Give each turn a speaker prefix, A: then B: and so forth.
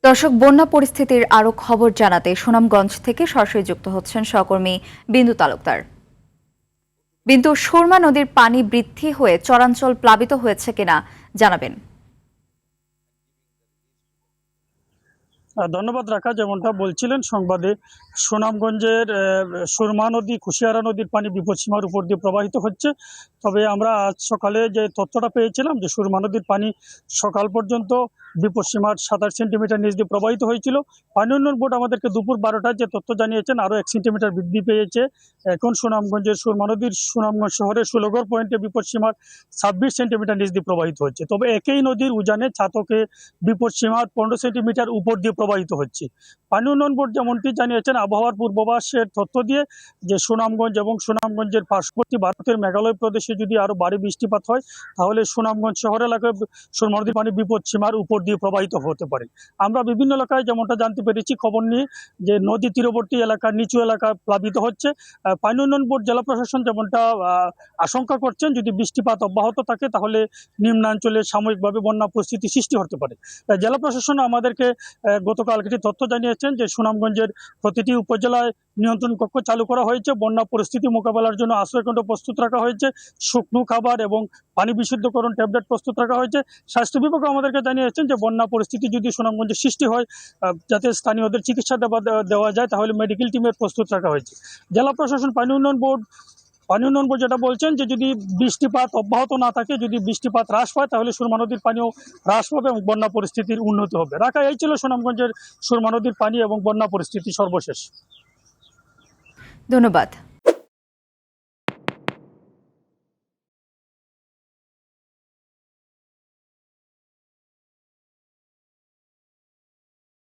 A: দর্শক, বন্যা পরিস্থিতির আরও খবর জানাতে সুনামগঞ্জ থেকে সরাসরি যুক্ত হচ্ছেন সহকর্মী বিন্দু তালুকদার। বিন্দু, সুরমা নদীর পানি বৃদ্ধি হয়ে চরাঞ্চল প্লাবিত হয়েছে কিনা জানাবেন।
B: ধন্যবাদ রাখা। যেমনটা বলছিলেন সংবাদে, সুনামগঞ্জের সুরমা নদী, কুশিয়ারা নদীর পানি বিপদসীমার উপর দিয়ে প্রবাহিত হচ্ছে। তবে আমরা আজ সকালে যে তথ্যটা পেয়েছিলাম যে সুরমা নদীর পানি সকাল পর্যন্ত বিপদসীমার 27 সেন্টিমিটার নিচ দিয়ে প্রবাহিত হয়েছিল। পানি উন্নয়ন বোর্ড আমাদেরকে দুপুর 12টায় যে তথ্য জানিয়েছেন আরও 1 সেন্টিমিটার বৃদ্ধি পেয়েছে। এখন সুনামগঞ্জের সুরমা নদীর সুনামগঞ্জ শহরের ষোলগড় পয়েন্টে বিপদসীমার 26 সেন্টিমিটার নিচ দিয়ে প্রবাহিত হচ্ছে। তবে একই নদীর উজানে ছাতকে বিপদসীমার 15 সেন্টিমিটার উপর দিয়ে প্রবাহিত হচ্ছে। পানি উন্নয়ন বোর্ড যেমনটি জানিয়েছেন আবহাওয়ার পূর্বাভাসের তথ্য দিয়ে যে সুনামগঞ্জ এবং সুনামগঞ্জের পার্শ্ববর্তী ভারতের মেঘালয় প্রদেশে যদি আরও ভারী বৃষ্টিপাত হয় তাহলে সুনামগঞ্জ শহর এলাকায় সুরমা নদীর পানি বিপদসীমার উপর দিয়ে প্রবাহিত হতে পারে। আমরা বিভিন্ন এলাকায় যেমনটা জানতে পেরেছি খবর নিয়ে যে নদী তীরবর্তী এলাকা, নিচু এলাকা প্লাবিত হচ্ছে। পানি উন্নয়ন বোর্ড, জেলা প্রশাসন যেমনটা আশঙ্কা করছেন যদি বৃষ্টিপাত অব্যাহত থাকে তাহলে নিম্নাঞ্চলে সাময়িকভাবে বন্যা পরিস্থিতি সৃষ্টি হতে পারে। জেলা প্রশাসন আমাদেরকে গতকাল কিছু তথ্য জানিয়েছেন যে সুনামগঞ্জের প্রতিটি উপজেলায় নিয়ন্ত্রণ কক্ষ চালু করা হয়েছে। বন্যা পরিস্থিতি মোকাবেলার জন্য আশ্রয়কেন্দ্র প্রস্তুত রাখা হয়েছে, শুকনো খাবার এবং পানি বিশুদ্ধকরণ ট্যাবলেট প্রস্তুত রাখা হয়েছে। স্বাস্থ্য বিভাগ আমাদেরকে জানিয়েছেন যে বন্যা পরিস্থিতি যদি সুনামগঞ্জে সৃষ্টি হয় যাতে স্থানীয়দের চিকিৎসা দেওয়া যায় তাহলে মেডিকেল টিমের প্রস্তুত রাখা হয়েছে। জেলা প্রশাসন পানি উন্নয়ন বোর্ড যেটা বলছেন যে যদি বৃষ্টিপাত অব্যাহত না থাকে, যদি বৃষ্টিপাত হ্রাস পায় তাহলে সুরমা নদীর পানিও হ্রাস পাবে এবং বন্যা পরিস্থিতির উন্নতি হবে। রাখা এই ছিল সুনামগঞ্জের সুরমা নদীর পানি এবং বন্যা পরিস্থিতি সর্বশেষ।
A: ধন্যবাদ।